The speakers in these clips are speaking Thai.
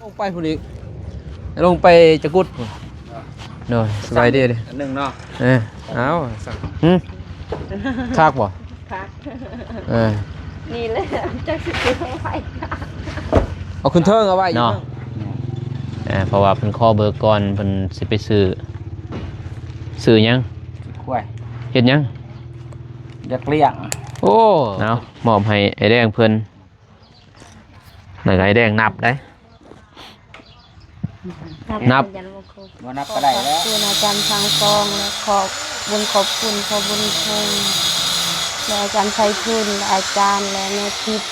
ลงไปพุ่นอีกลงไปจะกุดเนาะสบายดีเลยอันหนึ่งเนาะเอาสั่งคากบ่คักเออนี่แหละจักสิเก็บไว้เอาขึ้นเทิงเอาไว้เนาะเพราะว่าเพิ่นขอเบอร์ก่อนเพิ่นสิไปซื้อหยัง ควาย เฮ็ดหยังอยากเลี้ยงโอ้เนาะมอบให้ไอ้แดงเพิ่นแล้วก็ไอ้แดงนับได้นับบ่นับก็ได้แล้วขอบคุณอาจารย์ทางกองและขอบบุญคุณและอาจารย์ไพฑูรย์อาจารย์และแม่ทิพย์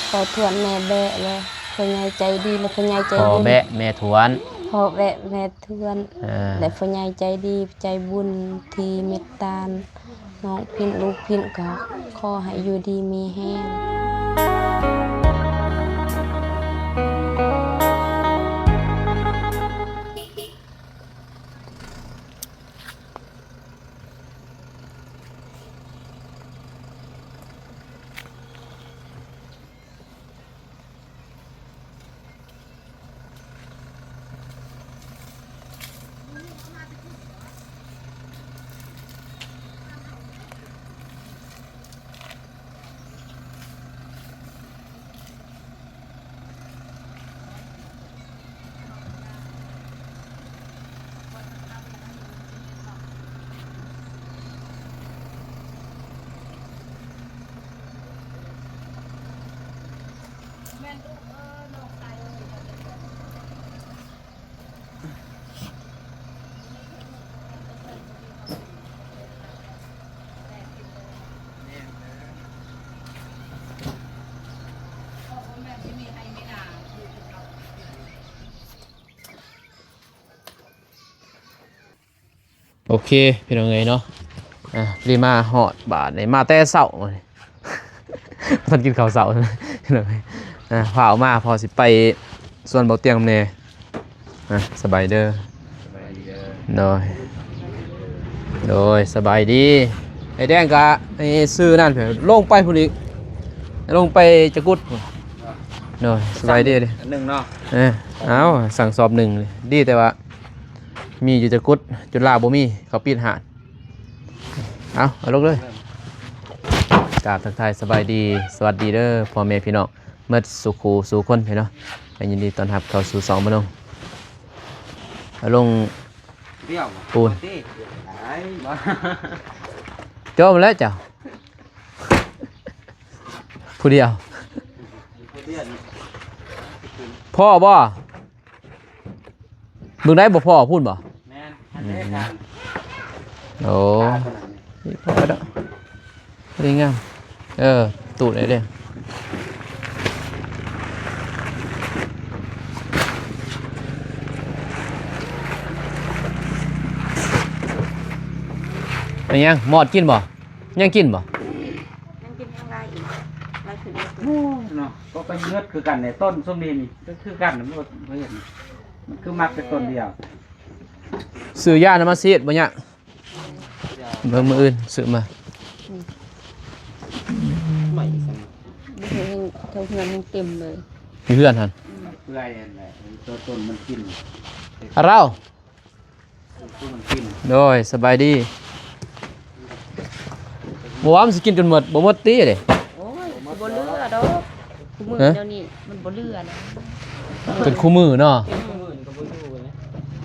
ขอทวนแม่แบะและพ่อใหญ่ใจดีและพ่อใหญ่ใจบุญพ่อแบะแม่ทวนพ่อแบะแม่ทวนและพ่อใหญ่ใจดีใจบุญที่เมตตาน้องพินลูกพินก็ขอให้อยู่ดีมีแห้งโอเคพี่น้องเอ้ยเนาะรีมาฮอดบาทนี่มาแต่เช้าท่านกินข้าวเช้าพี่น้องเอ้ยพาออกมาพอสิไปส่วนเบาเตียงแน่สบายเด้อโดยสบายดีไอ้แดงกะไอ้ซื้อนั่นเพิ่นลงไปพุ่นอีกลงไปจะกุดโดยสบายดีเลยอันหนึ่งเนาะเอาสั่งสอบหนึ่งเลยดีแต่ว่ามีอยู่จะกุดจุดลาบ่มีเขาปิดหาดเอาลงเลยกราบทักทายสบายดีสวัสดีเด้อพ่อแม่พี่น้องเมื่อสุขูสู่คนพี่น้องยินดีต้อนรับเข้าสู่สองมโนลงปูนโจ้มาแล้วเจ้าผู้เดียวพ่อบ่มึงได้บ่พ่อพูดบ่โอ้พ่อแล้วดีงามตูดไหนเด้เป็นยังหมอดกินบ่ยังกินบ่ยังกินอะไรอีกอะไรถึงเนาะก็ไปเงือดคือกันในต้นส้มนีนี่ก็คือกันมันบ่เห็นมันคือมักแต่ต้นเดียวซื้อยาน้ำมันซีดบ่เนี่ยเบิ่งมืออื่นซื้อมาไม่เห็นเท่าเงินมันเต็มเลยมีเพื่อนหันเพื่อนอะไรตัวต้นมันกินเราต้นมันกินโดยสบายดีบ่ว่ามันสิกินจนหมดบ่หมดตีเลยโอ้ยบ่เลือดอกคู่มือเดี๋ยวนี้มันบ่เลือดนะเป็นคู่มือเนาะ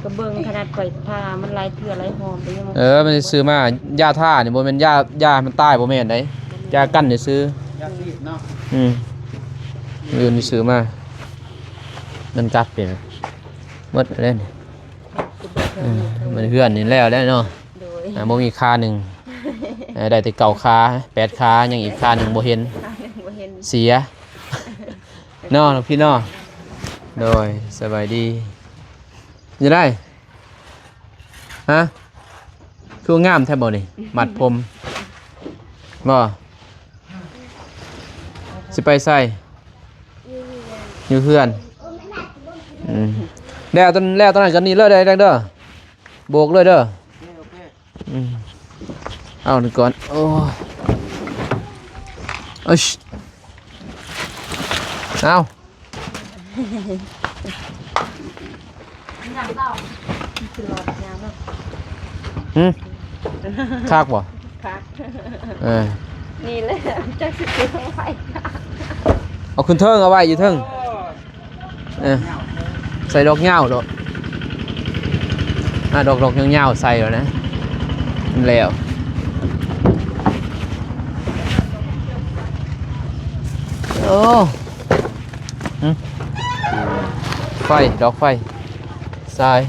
กระเบื้องขนาดข่อยทามันลายเถื่อลายหอมไปยังมันซื้อมายาท่านี่บ่แม่นยามันตายบ่แม่นได้ยากั้นนี่ซื้อยาซีดเนาะอื่นนี่ซื้อมามันกัดเป็นหมดแล้วนี่มันเพื่อนนี่แล้วเนาะบ่มีค่าหนึ่งได้แต่เก่าค่า8ค่ายังอีกค่าหนึ่งบ่เห็นเสียเนาะพี่เนาะโดยสบายดีจะได้ฮะคืองามแทบบ่นี่มัดผมบ่สิไปใส่อยู่เพื่อนแล้วตอนนั้นกันนี่เลยได้เด้อโบกเลยเด้อเอาหนึ่งก่อนโอ้ เอ้ยเอา หืมคากบ่ คัก นี่แหละจักสิเก็บไว้ เอาขึ้นเทิงเอาไว้อยู่เทิงใส่ดอกเหง้าดอกดอกเหง้าใส่แล้วนะมันแล้วโอ้ไฟดอกไฟทราย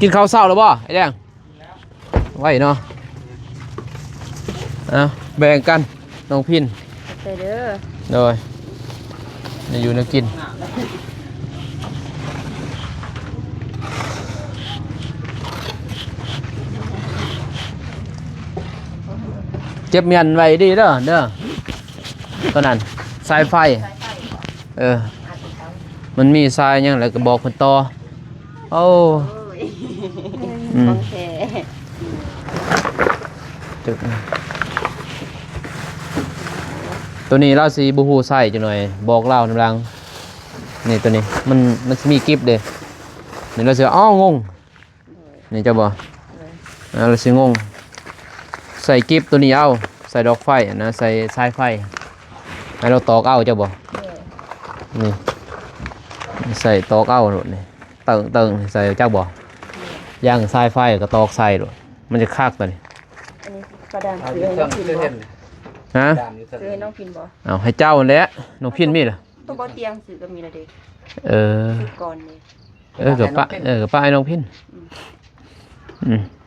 กินข้าวเช้าแล้วบ่ไอ้แดงไว้เนาะแบ่งกันน้องพิน ใส่เด้อ โดยอยู่นักกินเจ็บเมียนไว้ดีเด้อตอนนั้นสายไฟมันมีสายยังแล้วก็บอกคนต่อโอ้ของแท้ ตัวนี้เราสีบูฮูใส่จังหน่อยบอกเล่าน้ำลังนี่ตัวนี้มันมีกิฟต์เด้นี่เราเสียงงนี่จะบอกเราเสียงงใส่กิฟต์ตัวนี้เอาใส่ดอกไฟนะใส่สายไฟให้เราตอกเอาจะบอกนี่ใส่ตอกเอาหมดนี่เติงใส่เจ้าบอกย่างสายไฟก็ตอกใส่หมดมันจะคากตัวนี้ อันนี้กระดานซื้อให้น้องพินบ่ ฮะ ซื้อให้น้องพินบ่ เอาให้เจ้าแหละน้องพินมีเหรอ ตัวบ่เตียงซื้อก็มีละเด็ก ซื้อก่อนนี่ กับป้าไอ้น้องพิน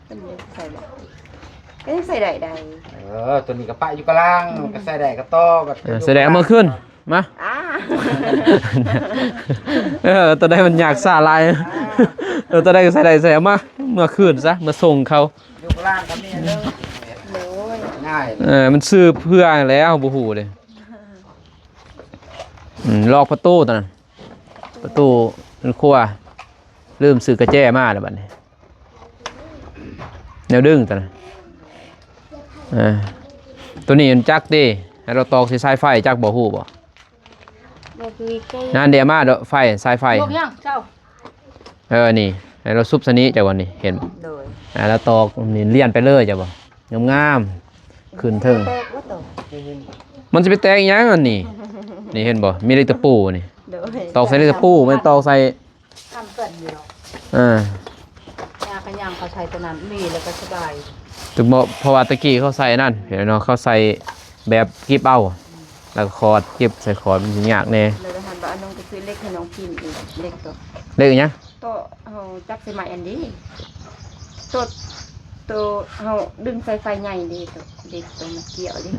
เป็นเด็กใส่บ่ก็ยังใส่ได้ ตัวนี้ก็ปะอยู่กลางก็ใส่ได้ก็ต่อแบบ แสดงเมื่อคืนมา ตัวใดมันอยากสาลายตัวใดก็ใส่ได้ใส่มาเมื่อคืนซะมาส่งเขา อยู่กลางก็มีเด้อ โอ้ย ง่าย มันซื้อเพื่อแล้วบูฮูเลยลอกประตูตอนนั้นประตูครัวลืมซื้อกระแจมาแล้วบัดนี้แนวดึงตอนนั้นตัวนี้มันจักดิให้เราตอกสายไฟจักบ่ฮู้บ่ บ่คือใกล้ นั่นเดียวมาเด้อไฟสายไฟ บ่ยังเจ้า นี่ให้เราซุบสนี้จากวันนี้เห็น โดย แล้วตอกนี่เลี่ยนไปเลยจ้ะบ่งามๆขึ้นเทิง แตกบ่ตก มันจะไปแตกอีหยังอันนี้นี่เห็นบ่มีเลขตะปูนี่ โดย ตอกใส่เลขตะปูมันตอกใส่ ทำเกินอยู่หรอก ยาขยางเขาใช้ตัวนั้นมีแล้วก็สบาย ถึงบอกเพราะว่าตะกี้เขาใส่นั่นเห็นเนาะเขาใส่แบบกิบเอาแล้วก็คอร์ดกิบใส่คอร์ดมันสิยากแน่ เลยหันบ่น้องก็ซื้อเล็กให้น้องพิมพ์อีกเล็กตัว เลขอีหยัง ตัวเฮาจับใส่ไม้อันนี้ตัวเฮาดึงสายไฟใหญ่ดิตัวเด็กตัวมันเกี่ยวดิ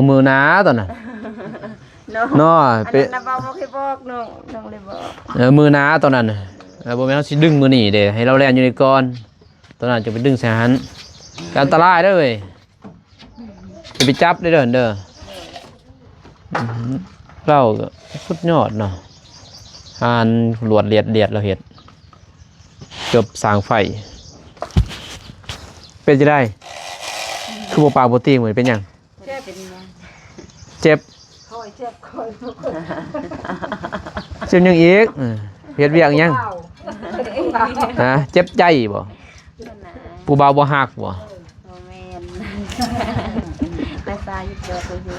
มือหนาตอนน่ะ น้อง เนาะ อัน เป็ นั้นน่ะบ่เคยบอกน้องเลยบอก มือหนาตอนนั้นบ่แม่นเฮาสิดึงมือนี่เด้ให้เราแล่นอยู่ในก้อนตอนนั้นจะไปดึงใส่หันอันตรายเด้อเว้ยจะไปจับได้เด้อเราก็สุดยอดเนาะหานหลวดเลียดเราเฮ็ดจบสร้างไฟเป็นจะได้ คือบ่ปากบ่ตีเหมือนเป็นหยัง แค่เป็นไง เจ็บ คอยเจ็บคอย เจ็บหยังอีกเฮ็ดเวียกหยังเจ็บใจบ่ผู้บ่าวบ่ฮักบ่ โอ้แม่นแต่ตาอยู่เด้อตัวอยู่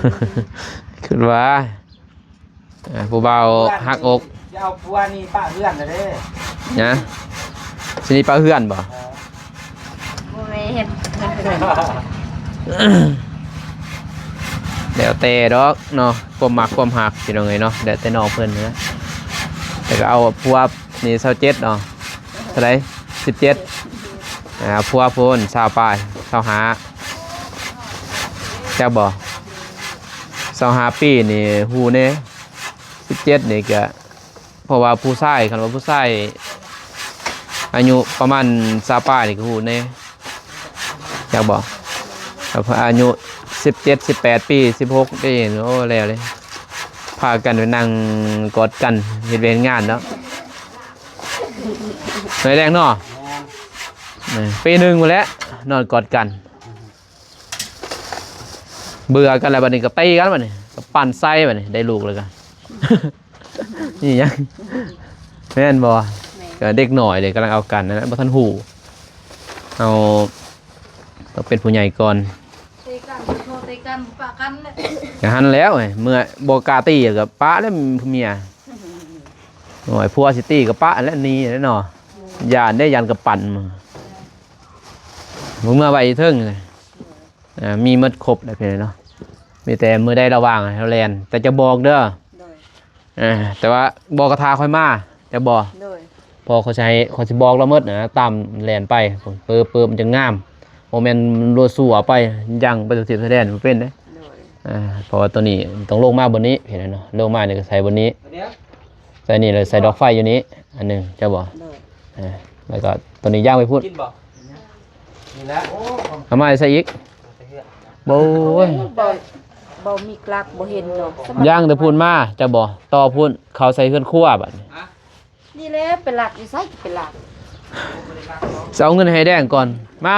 คิดว่าผู้บ่าวฮักอก จะเอาผัวนี่ป้าเพื่อนเด้ นะสินี่ป้าเฮือนบ่ บ่แม่น เดี๋ยวแต่ดอกเนาะความมักความฮักพี่น้องเอ้ยเนาะเดี๋ยวแต่น้องเพิ่นนะแต่ก็เอาผัวนี่27เนาะเท่าไหร่17ผัวพุ่น20ปลาย25จักบ่25ปีนี่ฮู้แน่17นี่ก็เพราะว่าผู้ชายคันว่าผู้ชายอายุประมาณ20ปลายนี่ก็ฮู้แน่จักบ่อายุ17 18ปี16ปีโอ้แล้วเลยพากันไปนั่งกอดกันเฮ็ดเวรงานเนาะแรงเนาะปีหนึงหมดแล้วนอนกอดกัน เบื่อกันแล้วบัดนี้ก็ตีกันบัดนี้ก็ปั่นไส้บัดนี้ได้ลูกเลยกัน นี่ยังแม่นบ่ก็เด็กหน่อยเลยกำลังเอากันนะบ่ทันหูเอาต้องเป็นผู้ใหญ่ก่อน ตีกันโทรตีกันปะกันเลย ก็หันแล้วไงเมื่อบ่กล้าตีก็ปะแล้วเมียโอ้ยผัวสิตีก็ปะแล้วหนี่แน่นอนย่านได้ยันกับปั่นมาเมื่อไว้เทิงเลยมีหมดครบได้เพิ่นเนาะมีแต่มื้อใดระว่างให้เราแล่นแต่จะบอกเด้อ โดย แต่ว่าบอกกระทาค่อยมาจะบอก โดย พอเขาใช้เขาจะบอกเราหมดนะตามแลนไปเปิดมันจะงามโมเมนต์รัวสัวไปยังไปสุดแสดงมันเป็นเด้ โดย เพราะว่าตัวนี้ต้องลงมาบนนี้เห็นไหมเนาะลงมาเนี่ยก็ใส่บนนี้ เดี๋ยว ใส่นี่เลยใส่ดอกไฟอยู่นี้อันหนึงจะบอก โดย แล้วก็ตัวนี้ย่างไปพูด กินบ่นี่แหละโอ้ ทำไมใส่อีกโบ้ย บ่มีกลักบ่เห็นดอกส ย่างแต่พูดมาจะบอกต่อพูดเขาใส่เครื่องคั่วบัดนี้ นี่แหละเป็นหลักอยู่ไสเป็นหลัก จะเอาเงินให้แดงก่อนมา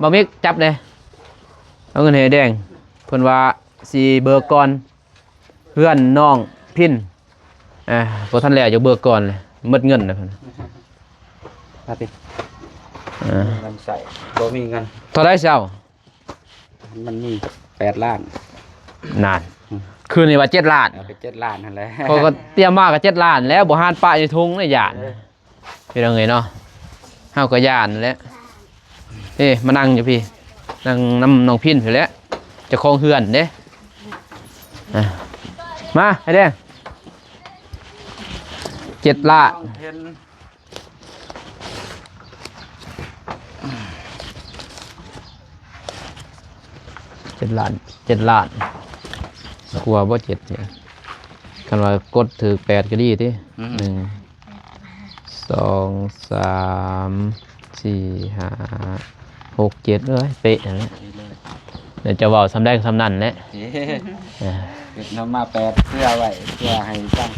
บะมิกจับเลยเอาเงินให้แดงเพิ่นว่าสีเบิกก่อนเพื่อนน้องพินพอท่านแล้วจะเบิกก่อนเลยหมดเงินนะเพิ่น มาติ อ่า เงินใส่บ่มีเงิน เท่าไรเช้า มันมี8 ล้าน นานคืนนี้ว่า7 ล้าน เอาไป7 ล้านนั่นแหละ เขาก็เตรียมมากับ7 ล้านแล้วบ่หานปะในทุ่งในย่านพี่น้องเอ้ยเนาะเฮาก็ย่านนั่นแหละมานั่งอยู่พี่นั่งน้ำน้องพินอยู่แล้วเจะคลองเฮือนเด้มาให้แดง7 ล้าน เห็น 7 ล้านกลัวบ่7เนี่ยคันว่ากดถือ8ก็ดีติ1 2 3 4 5 6 7เลยเป๊ะนั่นแหละเดี๋ยวจะเว้าซ้ำได้ซ้ำนั่นแหละ เก็บน้ำมา8เพื่อไว้เพื่อให้ตั้ง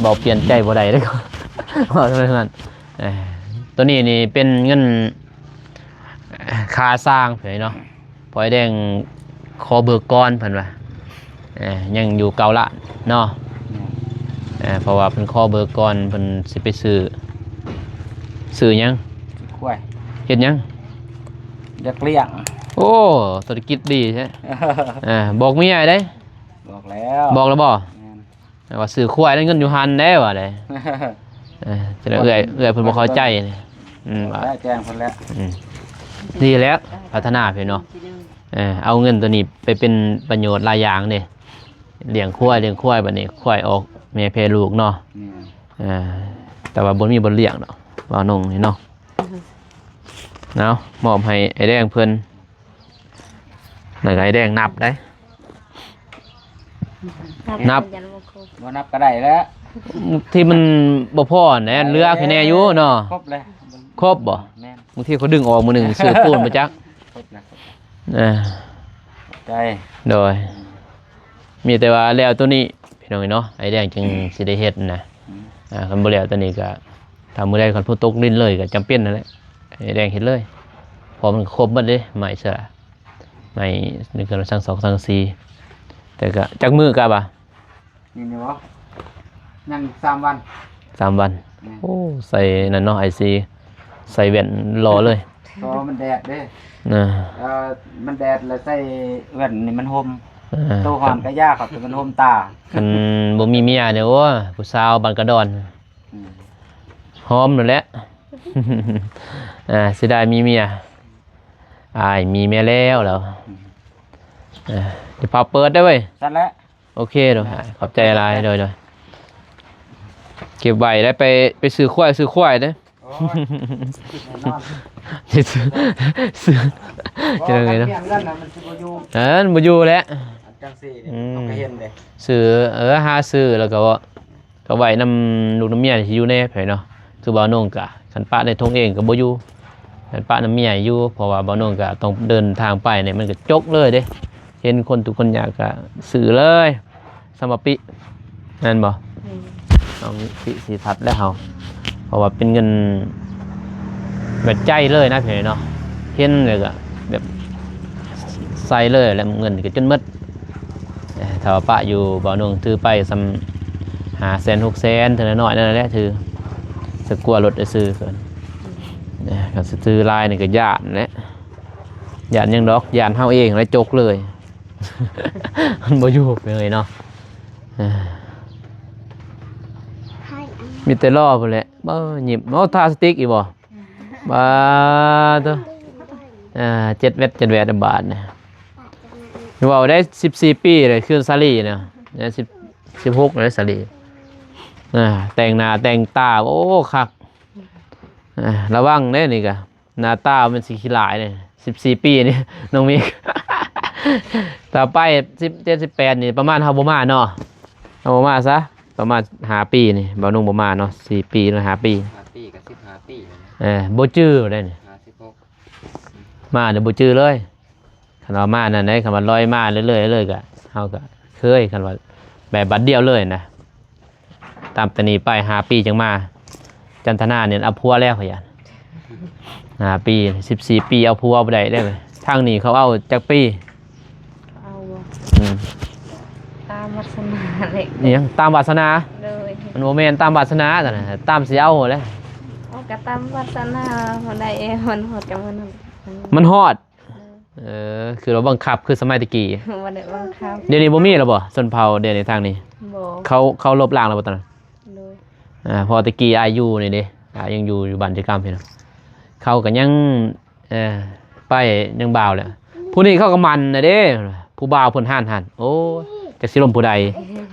เบาเปลี่ยนใจบ่ได้เด้อ เว้าเท่านั้นตัวนี้นี่เป็นเงินค่าสร้างเผยเนาะพอไอ้แดงขอเบิกก่อนเพิ่นว่ายังอยู่เก่าละเนาะเพราะว่าเพิ่นขอเบิกก่อนเพิ่นสิไปซื้อหยัง คุ้ย เฮ็ดหยัง อยากเลี้ยง โอ้ธุรกิจดีใช่บอกเมียได้ บอกแล้ว บอกแล้วบ่ แม่น ว่าซื้อควายแล้วเงินอยู่หันได้ว่าได้จะได้เอื้อยเพิ่นบ่เข้าใจนี่ว่า ได้แจ้งเพิ่นแล้ว ดีแล้วพัฒนาเพิ่นเนาะเอาเงินตัวนี้ไปเป็นประโยชน์หลายอย่างเด้เลี้ยงควายบัดนี้ควายออกแม่เพลูกเนาะแต่ว่าบ่มีบ่เลี้ยงดอกว่าน้องนี่เนาะเนาะมอบให้ไอ้แดงเพิ่นแล้วก็ไอ้แดงนับได้ นับ บ่นับก็ได้แล้ว ที่มันบ่พอแหน่เหลือแค่แน่อยู่เนาะ ครบเลย ครบบ่ แม่น บางทีเขาดึงออกมื้อหนึงซื้อปูนมาจัก ครบแล้ว ใจ โดยมีแต่ว่าแล้วตัวนี้พี่น้องเนาะไอ้แดงจึงสิได้เฮ็ดนะคันบ่แล้วตัวนี้ก็ถ้ามื้อใดคันฝนตกลิ้นเลยก็จำเป็นนั่นแหละไอ้แดงเฮ็ดเลยเพอมันครบหมดเด้ไม้เสือไม้นึกกันว่าสั่ง2สั่ง4แต่ก็จักมื้อกะบ่ะ นี่นี่บ่ยัง3 วัน 3 วัน แม่น โอ้ใส่นั่นเนาะไอซีใส่แว่นรอเลย เพราะมันแดดเด้ นะ มันแดดแล้วใส่แว่นนี่มันห่มตู้หอนก็ยากครับแต่มันห่มตา คันบ่มีเมียเนี่ยโอ้ผู้สาวบ้านกระดอน อืม หอมนั่นแหละ สิได้มีเมียอายมีเมียแล้วเดี๋ยวพาเปิดได้เว้ย สั่นแล้ว โอเคเด้อขอบใจหลายเด้อเก็บไว้ได้ไปซื้อควายเด้อ โอ้ยแน่นอน ซื้อเจอไงเนาะ เนาะกันน่ะมันสิบ่อยู่ บ่อยู่แล้ว จังซี่เด้ต้องไปเห็นเด้ ซื้อหาซื้อแล้วก็ไว้นำลูกน้ำเมียที่อยู่ในไผเนาะคือบ่าวนงกะคันปะในทงเองก็บ่อยู่คันปะน้ำเมียอยู่เพราะว่าบ่าวนงกะต้องเดินทางไปเนี่ยมันก็จกเลยเด้เห็นคนทุกคนอยากก็ซื้อเลยสำหรับปินั่นบ่เอาปิสิทัดแล้วเฮาเพราะว่าเป็นเงินแบบใจเลยนะเพิ่นเนาะเห็นเลยก็แบบ ใส่เลยแล้วเงินก็จนหมดถ้าว่าปะอยู่บ่าวนุ่งถือไปซ้ำ500,000 600,000เท่าน้อยนั่นแหละถือสกลัวรถได้ซื้อเพิ่นก็สิซื้อลายนี่ก็ย่านแหละย่านยังดอกย่านเฮาเองแล้วจกเลย มันบ่อยู่เลยเนาะมีแต่ล่อพุ่นแหละบ่หยิบเอาทาสติ๊กอีกบ่บ่ตัว7 เม็ด7 แวดบาทนะเว้าได้14 ปีเลยคือซาลีเนี่ย16เลยซาลีแต่งหน้าแต่งตาโอ้คักระวังเด้นี่ก็หน้าตามันสิขี้หลายนี่14 ปีนี่น้องมิก ต่อไป17 18นี่ประมาณเฮาบ่มาเนาะเฮาบ่มาซะประมาณ5 ปีนี่บ่นุ่งบ่มาเนาะ4 ปีหรือ5 ปี5 ปีกับ15 ปีบ่จื้อได้นี่ 56มาเดี๋ยวบ่จื้อเลยคันว่ามานั่นได้คันว่าลอยมาเรื่อยๆเลยก็เฮาก็เคยคันว่าแบบบัดเดียวเลยนะตามตะนีไป5 ปีจังมาจันทนาเนี่ยเอาผัวแล้วเขาอย่า5 ปี14 ปีเอาผัวบ่ได้เด้อทางนี้เขาเอาจักปีเอาบ่ ตามวาสนา เล็ก นี่ยังตามวาสนาเลยมันบ่แม่นตามวาสนาแต่นะตามสิเอาแหละเอาก็ตามวาสนาบ่ได้มันฮอดจังมันฮอดคือเราบังคับคือสมัยตะกี้บ่ได้บังคับเดี๋ยวนี้บ่มีแล้วบ่ชนเผ่าเดี๋ยวในทางนี้บ่เขาลบล้างแล้วบ่ตอนนั้นเลยพอตะกี้อายุนี่เด้ยังอยู่บ้านจักรรมพี่น้องเขาก็ยังไปยังบ่าวแหละผู้นี้เขาก็มันน่ะเด้ผู้บ่าวเพิ่นหั่นโอ้จักสิลมผู้ใด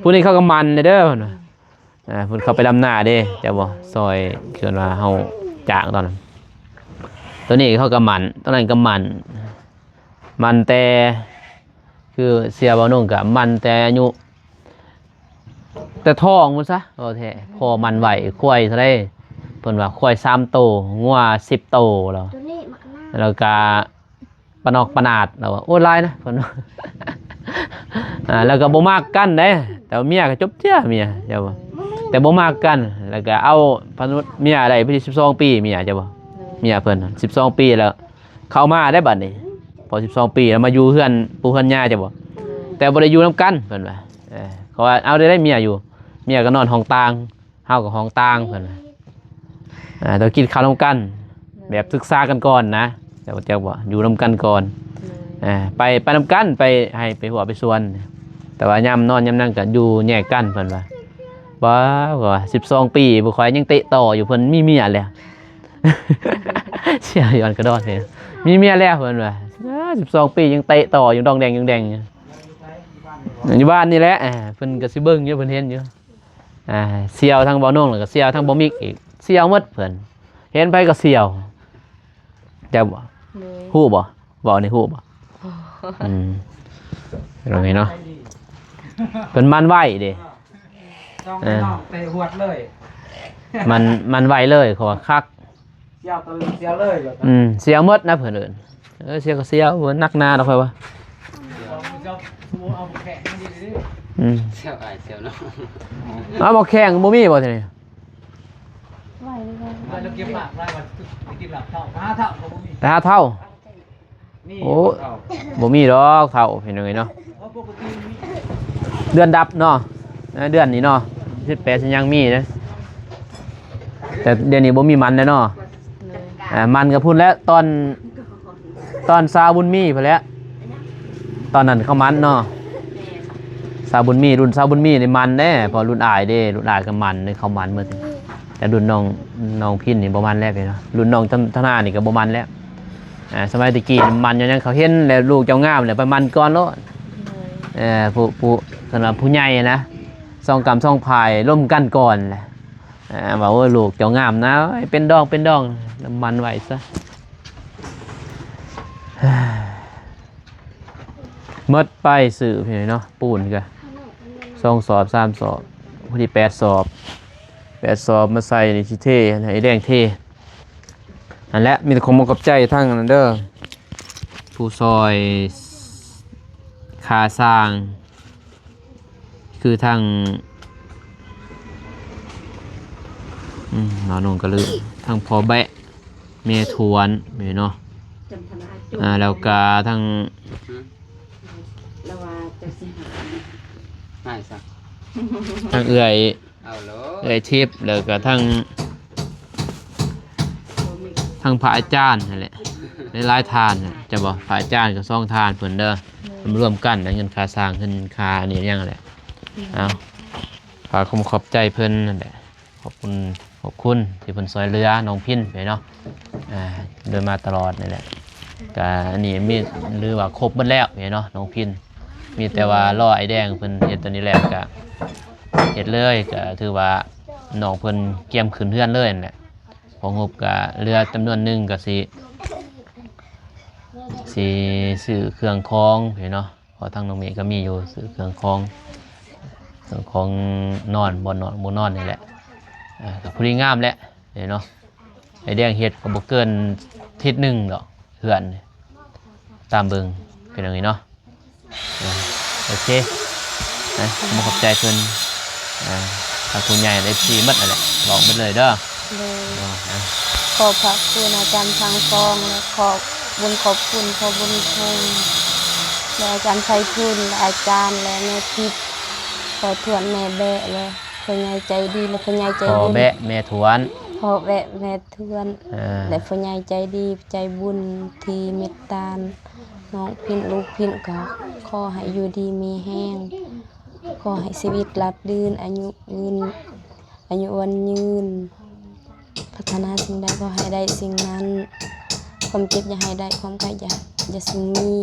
ผู้นี้เขาก็มันน่ะเด้อเพิ่นเข้าไปดำนาเด้จะบ่ซอยเกินว่าเฮาจ้างตอนนั้นตัวนี้เขาก็มันตอนนั้นก็มันแต่คือเสียบ่นุ่งก็มันแต่อายุแต่ท้องมันซะโอเคพอมันไหวควายเท่าไรเพิ่นว่าควาย3 โตงัว10 โตแล้วก็ปนอกปนาดแล้วว่าโอ้ยลายนะเพิ่น แล้วก็บ่มากกันเด้แต่เมียก็จบเจ้าเมียเจ้าบ่แต่บ่มากกันแล้วก็เอาพนุษย์เมียได้ไป12 ปีเมียเจ้าบ่เมียเพิ่น12 ปีแล้วเข้ามาได้บัดนี้พอ12 ปีแล้วมาอยู่เฮือนปู่เฮือนย่าเจ้าบ่แต่บ่ได้อยู่นํกันเพิ่นว่าเขาว่าเอาได้เมียอยู่เมียก็นอนห้องต่างเฮาก็ห้องต่างเพิ่นต้องกินข้าวนำกันแบบศึกษากันก่อนนะแต่ว่าจะบ่อยู่นำกันก่อนไปนำกันไปหัวไปสวนแต่ว่ายามนอนยามนั่งก็อยู่แยกกันเพิ่นว่าบ่ว่า12 ปีบ่ค่อยยังเตะต่ออยู่เพิ่นมีเมียแล้ว เสียย้อนกระดอนเพิ่นมีเมียแล้วเพิ่นว่า12 ปียังเตะต่ออยู่ดองแดงยังแดงอยู่บ้านนี่แหละเพิ่นก็สิเบิ่งอยู่เพิ่นเห็นอยู่เสี่ยวทั้งบ่นุ่งแล้วก็เสี่ยวทั้งบ่มิกอีกเสี่ยวหมดเพิ่นเห็นไปก็เสี่ยวจะบ่ฮู้บ่นี่ฮู้บ่เป็นไงเนาะเพิ่นมันไหวเด้เตะหวดเลย มันไหวเลยเขาว่าคักเสียวตัวเสียวเลยเสียวหมดนะเพิ่นเอิ้นเสียวก็เสียวบ่นักหน้าดอกค่อยว่าเสียวอ้ายเสียวเนาะบ่แข่งบ่มีบ่ทีนี้ไหวเลยไปแล้วเก็บหลักได้ว่ากินหลักเท่า5 เท่าก็บ่มีแต่5 เท่าโอ้บ่มีดอกเท่าเห็นไงเนาะเดือนดับเนาะเดือนนี้เนาะ18สิยังมีนะแต่เดือนนี้บ่มีมันแล้วเนาะมันก็พูดแล้วตอนซาบุญมีพุ่นแล้วตอนนั้นเขามันเนาะซาบุญมีรุ่นซาบุญมีนี่มันแน่พอรุ่นอายเด้รุ่นอายก็มันเขามันเมื่อแต่รุ่นน้องพินนี่บ่มันแล้วเนาะรุ่นน้องธนานี่ก็บ่มันแล้วสมัยตะกี้มันยังเขาเห็นแล้วลูกเจ้างามเนี่ยไปมันก่อนโลดผู้สำหรับผู้ใหญ่นะ2 กำ 2 พายร่วมกันก่อนแหละบอกว่าลูกเจ้างามนะเป็นดองมันไว้ซะมดไปสื่อพี่เนาะปูนกัน2 สอบ 3 สอบพอดี8 สอบมาใส่ในชิเท่ไอ้แดงเท่อันและมีแต่คงมองกับใจทั้งนั้นเด้อผู้ซอยคาสร้างคือทางหนองกระลือทางพอแบะเมทวนเนาะแล้วก็ทาง แล้วว่าจะสิหา ง่ายซะ ทางเอื้อย เอาโล เอื้อยทิพย์แล้วก็ทางพระอาจารย์นั่นแหละหลายๆทานน่ะจะบอกพระอาจารย์กับซ่องทานเพิ่นเด้อมันรวมกันแล้วเงินค่าสร้างเงินค่านี่ยังแหละเอาฝากขอบใจเพิ่นนั่นแหละขอบคุณที่เพิ่นซอยเรือน้องพินไปเนาะเดินมาตลอดนี่แหละก็อันนี้มีหรือว่าครบหมดแล้วเนาะน้องพินมีแต่ว่ารอไอ้แดงเพิ่นเฮ็ดตัวนี้แล้วก็เฮ็ดเลยก็ถือว่าน้องเพิ่นเกียมขึ้นเฮือนเลยนั่นแหละพองบก็เรือจำนวนหนึงก็สิซื้อเครื่องคล้องเนาะเพราะทางน้องเมย์ก็มีอยู่ซื้อเครื่องคล้องนอนบ่นอนนี่แหละก็พอดีงามแหละเนาะไอ้แดงเฮ็ดก็บ่เกินอาทิตย์หนึงดอกเฮือนตามเบิ่งเป็นอย่างนี้เนาะโอเคนะผมขอบใจเพิ่นทางคุณใหญ่ได้ซีมัดนั่นแหละบอกหมดเลยเด้อ เลยขอบพระคุณอาจารย์ทางฟองและขอบคุณขอบุญคุณและอาจารย์ไพฑูรย์และอาจารย์และแม่ทิพย์ขอทวนแม่แบะและพ่อใหญ่ใจดีและพ่อใหญ่ใจ พ่อ บุญ แบะแม่ถวน พ่อแบะแม่ทวนและพ่อใหญ่ใจดีใจบุญที่เมตตาน้องพินลูกพินก็ขอให้อยู่ดีมีแห้งขอให้ชีวิตราบรื่นอายุวันยืนพัฒนาสิ่งใดก็ให้ได้สิ่งนั้นความเจ็บอย่าให้ได้ความไข้อย่าสิ่งมี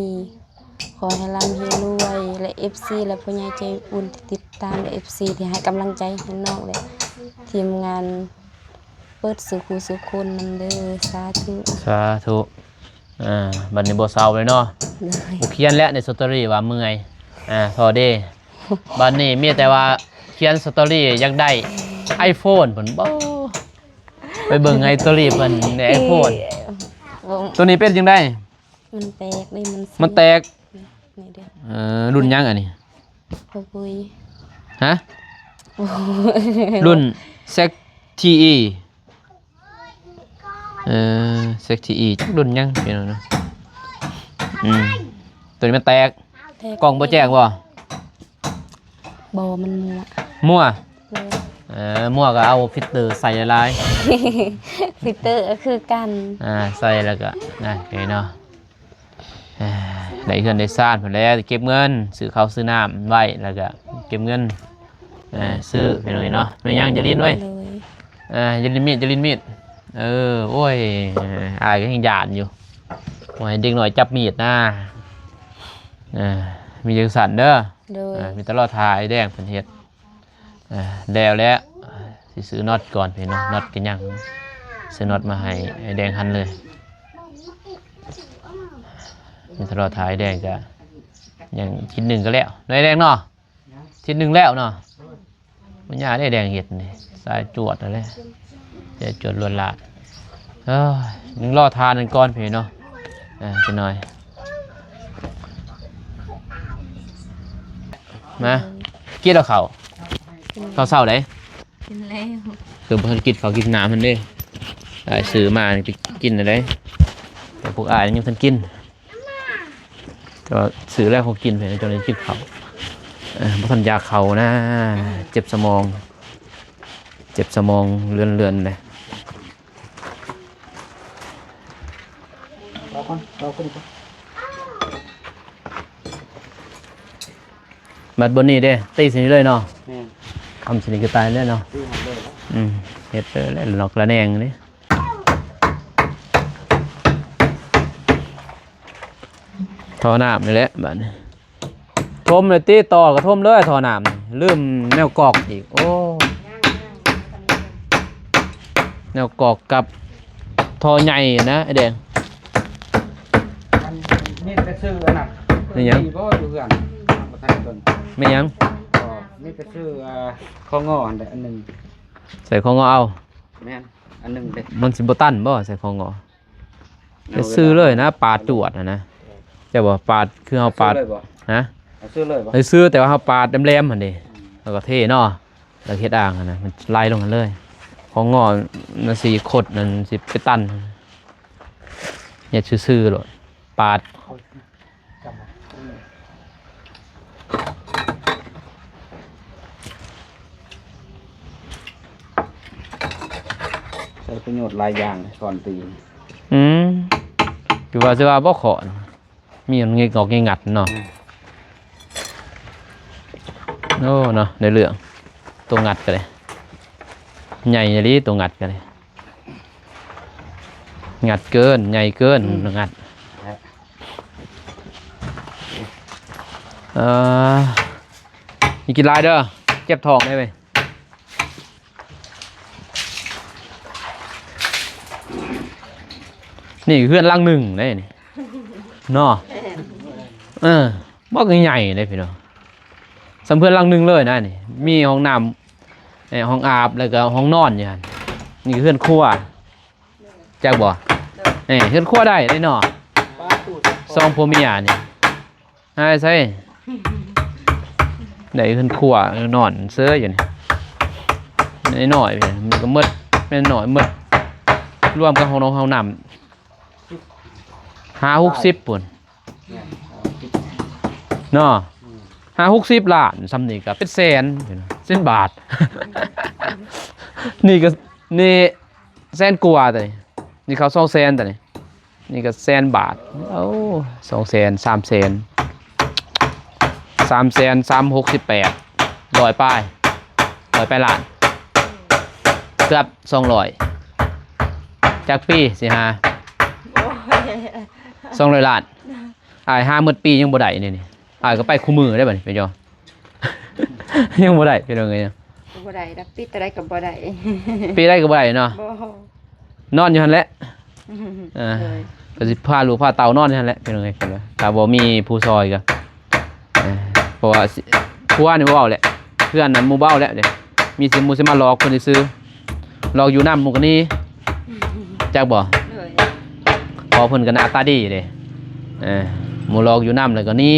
ขอให้ร่ำให้รวยและ FC และผู้ใหญ่ใจบุญที่ติดตามและ FC ที่ให้กำลังใจให้น้องและทีมงานเปิดสู่ครูสู่คนนำเด้อสาธุ บัดนี้บ่เศร้าเลยเนาะ เลย บ่เขียนแล้วในสตอรี่ว่าเมื่อยพอเด้บัดนี้มีแต่ว่าเขียนสตอรี่อยากได้ iPhone เพิ่นบ่ไปเบิ่งไอ้สตอรี่เพิ่นใน iPhone ตัวนี้เป็นจังได๋ มันแตกเลยมัน มันแตก นี่เด้อ รุ่นยังอันนี้ พอคุย ฮะรุ่น Sec TE Sec TE จักรุ่นยังพี่น้องเนาะตัวนี้มันแตก แตก กล่องบ่แจ้งบ่ บ่มันมัว มั่ว เลย มั่วก็เอาฟิลเตอร์ใส่หลาย ฟิลเตอร์ก็คือกัน ใส่แล้วก็นั่นไงเนาะได้เงินได้ซ่านหมดแล้วเก็บเงินซื้อข้าวซื้อน้ำไว้แล้วก็เก็บเงินซื้อไปหน่อยเนาะไม่ยังจะลิ้นไว้ เลย จะลิ้นมีดโอ้ยอายก็ยังหยาดอยู่โอ้ยเด็กหน่อยจับมีดนะมีจังสันเด้อ เลย มีตลอดทายแดงเป็นเฮ็ดแล้วสิซื้อน็อตก่อนพี่เนาะน็อตกันยังซื้อน็อตมาให้ไอ้แดงหันเลยมีตลอดทายแดงก็ยังทิศหนึ่งก็แล้วน้อยแดงเนาะทิศหนึ่งแล้วเนาะมันยาได้แดงเห็ดนี่สายจวดอะไรจะจวดลวนลาดยังรอทานกันก่อนพี่เนาะจะหน่อยมากินเอาเขาเศร้าได้ กินแล้ว คือเพิ่นกินเขากินน้ำมันเด้ซื้อมาไปกินอะไรแต่พวกอายยังเพิ่นกินก็ซื้อแล้วเขากินเพิ่นจนได้กินเขาบ่ทันยาเขานะเจ็บสมองเลือนเลย เราคนดีกว่า บัดบนนี้เด้ตีสินี้เลยเนาะ แม่น ทำสินี้ก็ตายแล้วเนาะ ซื้อหมดเลยแล้ว เฮ็ดเลยแล้วนอกละแนงนี่ท่อน้ำนี่แหละบัดนี้ทมเลยตีต่อก็ทมเลยท่อน้ำลืมแนวกอกอีกโอ้แนวกอกกับท่อใหญ่นะไอ้แดง มันนี่ไปซื้ออันนั้น นี่ยัง มีบ่อยู่เฮือนบ่ทันต้น ไม่ยัง ก็นี่ไปซื้อข้าวงออันใดอันหนึง ใส่ของงอเอา แม่นอันหนึงเด้ มันสิบ่ตันบ่ใส่ของงอจะซื้อเลยนะปาดจวดนะจะบอกปาดคือเฮาปาด ซื้อเลยบ่ ฮะ เอาซื้อเลยบ่ ไปซื้อแต่ว่าเฮาปาดแหลมๆหั่นดิแล้วก็เทเนาะแล้วเฮ็ดอ่างหั่นนะมันไล่ลงกันเลยของงอมันสิขดนั่นสิไปตันเนี่ยซื่อๆโลดปาด ประโยชน์หลายอย่างก่อนตี อยู่ว่าสิว่าบ่ขอนมีมันงอกงัดเนาะโอ้เนาะในเรื่องตัวงัดกันเลยใหญ่เลยตัวงัดกันเลยงัดเกินใหญ่เกินงัดนี่กินลายเด้อเจ็บท้องได้ไหมนี่เพื่อนลังหนึ่งได้นี่เนาะบอกใหญ่ๆเลยพี่น้องสำเพื่อนลังหนึ่งเลยนะนี่มีห้องน้ำห้องอาบแล้วก็ห้องนอนอย่างนี่เพื่อนครัวจากบ่เพื่อนครัวได้เนาะซองพ่อเมียนี่ใช่ได้เพื่อนครัวนอนเสื้ออยู่นี่หน่อยมันก็มืดเป็นหน่อยมืดรวมกับห้องนอนห้องน้ำ50-60ปุ่นเนาะ50-60 ล้านซ้ำนี่ก็เป็นแสนเส้นบาท นี่ก็นี่แสนกว่าแต่นี่เขา2 แสนแต่นี่ก็แสนบาทเอ้า2 แสน3 แสน3 แสน368ร้อยป้ายล้านเกือบ200จากปีสิฮะ200 ล้าน50,000 ปียังบ่ได้นี่ก็ไปคู่มือได้บ่นี่ไปจอ ยังบ่ได้เป็นยังไงบ่ได้ดักปิดอะไรก็บ่ได้ ปีได้ก็บ่ได้เนาะ บ่ นอนอยู่หั่นแหละก็สิพาลูกพาเต่านอนอยู่หั่นแหละเป็นยังไงกันถ้าบ่มีผู้ซอยก็เพราะว่าครัวนี่บ่เว้าแหละเพื่อนนั้นหมู่เบ้าแล้วเด้มีสิหมู่สิมาหลอกเพิ่นซื้อหลอกอยู่นำหมู่กันนี่จักบ่พอเพิ่นก็หน้าตาดีเด้หมู่หลอกอยู่นำแล้วก็นี่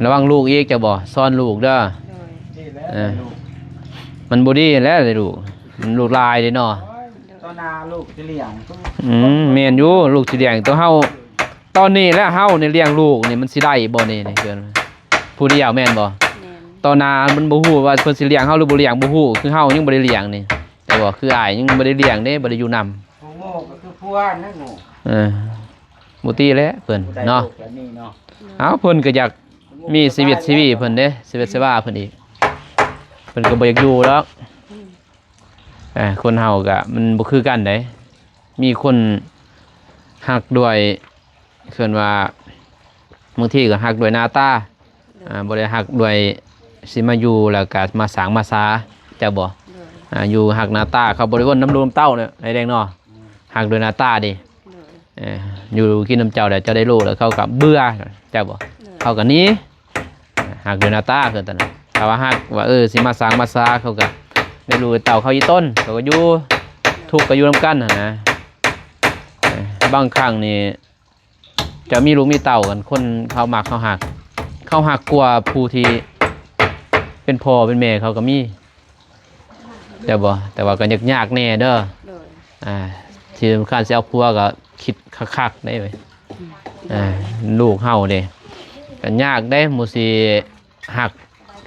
ระวังลูกอีกจะบ่ซ่อนลูกเด้อมันบ่ดีแล้วเลยลูกมันลูกลายเด้เนาะ ตอนนาลูกสิเลี้ยง แม่นอยู่ลูกสิเลี้ยงตัวเฮาตอนนี้แล้วเฮานี่เลี้ยงลูกนี่มันสิได้บ่นี่เกินผู้เดียวแม่นบ่ตอนนามันบ่ฮู้ว่าเพิ่นสิเลี้ยงเฮาหรือบ่เลี้ยงบ่ฮู้คือเฮายังบ่ได้เลี้ยงนี่แต่ว่าคืออ้ายยังบ่ได้เลี้ยงเด้บ่ได้อยู่นำผู้โง่ก็คือผู้ว่านั่นโง่บ่ตีแล้วเพิ่นเนาะเอ้าเพิ่นก็อยากมีชีวิตเพิ่นเด้ชีวิตชีวาเพิ่นอีกเพิ่นก็บ่อยากอยู่แล้วคนเฮาก็มันบ่คือกันเด้มีคนฮักด้วยเพิ่นว่าบางทีก็ฮักด้วยหน้าตาบ่ได้ฮักด้วยสิมาอยู่แล้วก็มาสร้างมาสาจักบ่อยู่ฮักหน้าตาเขาบ่ได้วนน้ำรูน้ำเต้าเนี่ยไอ้แดงเนาะฮักด้วยหน้าตาดิอยู่กินน้ำเจ้าแล้วเจ้าได้รู้แล้วเขาก็เบื่อจักบ่เขาก็หนีหักด้วยหน้าตาคือตอนนั้นถ้าว่าหักว่าสิมาสร้างมาซาเขาก็ได้รู้เต่าเขาอีต้นเขาก็อยู่ทุกข์ก็อยู่นำกันนะบางครั้งนี่จะมีลูกมีเต่ากันคนเขามักเขาหักกลัวผู้ที่เป็นพ่อเป็นแม่เขาก็มีแต่ว่าก็ยากแน่เด้อที่สำคัญสิเอาผัวก็คิดคักๆได้เว้ยลูกเฮาเด้ก็ยากได้หมู่สิหัก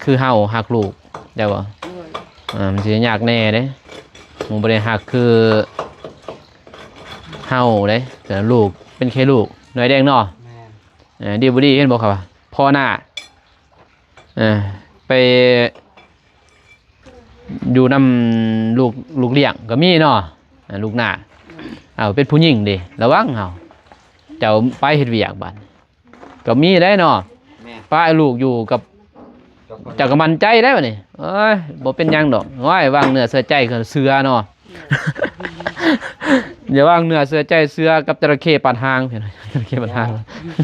คือเฮาหักลูกได้บ่มันสิยากแน่เด้หมู่บ่ได้หักคือเฮาเด้แต่ลูกเป็นแค่ลูกหน่อยแดงเนาะดีบ่ดีเห็นบ่ครับพ่อหน้าไปอยู่นำลูกเลี้ยงก็มีเนาะลูกหน้าเป็นผู้หญิงดิระวังเฮาเจ้าไปเฮ็ดเวียกบัดก็มีได้เนาะป้าลูกอยู่กับเจ้าก็มั่นใจได้บัดนี้เอ้ยบ่เป็นหยังดอกว้ายวางเนื้อเสือใจคือเสือเนาะ อย่าวางเนื้อเสือใจเสือกับจระเข้ปานหางเพิ่นจระเข้ปานหาง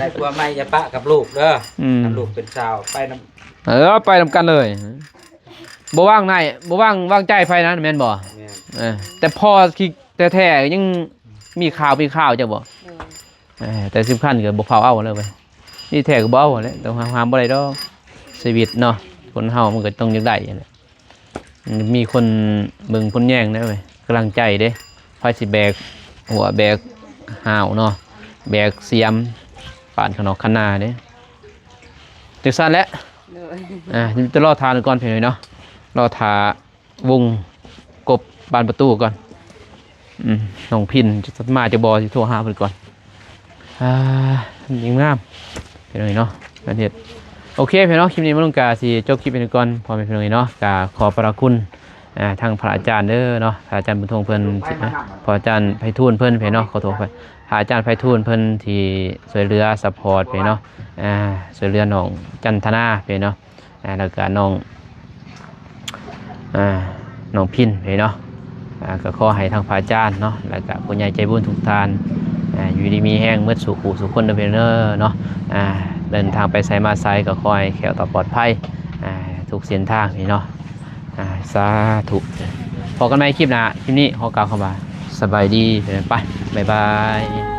ได้ผัวใหม่อย่าปะกับลูกเด้อลูกเป็นสาวไปนำไปนำกันเลยบ่ว่างไหนบ่วางใจไฟนั้นแม่นบ่แต่พอคิดแท้ๆยังมีข่าวจ้ะบ่แต่สำคัญก็บ่เผาเอาเลยไปนี่แท้ก็บ่เอาแหละต้องห้ามบ่ได้ดอกชีวิตเนาะคนเฮามันก็ต้องอยากได้นั่นแหละมีคนเบิ่งคนแย่งได้เว้ยกำลังใจเด้ไฟสิแบกหัวแบกหาวเนาะแบกเสียมปานขนอกขนาเด้จังซั่นแหละจะรอทานก่อนเพิ่นเนาะรอทาวงกบบานประตูก่อน น้องพินจะมาจะบอสิโทรหาเพิ่นก่อนยิงงามเป็นไงเนาะประเทศโอเคพี่น้องคลิปนี้มาลงกาสิจบคลิปเป็นก่อนพอเป็นไงเนาะกาขอประคุณทางพระอาจารย์เด้อเนาะพระอาจารย์บุญทงเพิ่นพระอาจารย์ไพฑูรย์เพิ่นพี่เนาะขอโทษไปพระอาจารย์ไพฑูรย์เพิ่นที่ช่วยเหลือซัพพอร์ตพี่เนาะช่วยเหลือน้องจันทนาพี่เนาะแล้วก็น้องพินพี่เนาะก็ขอให้ทางพระอาจารย์เนาะแล้วก็ผู้ใหญ่ใจบุญทุกท่านอยู่ดีมีแห้งเมื่อสู่ผู้สู่คนเด้อพี่เนาะเดินทางไปไสมาไสก็ขอให้แข็งต่อปลอดภัยทุกเส้นทางพี่เนาะสาธุพอกันไหมคลิปหน้าคลิปนี้ขอกล่าวคำว่าสบายดีไปบ๊ายบาย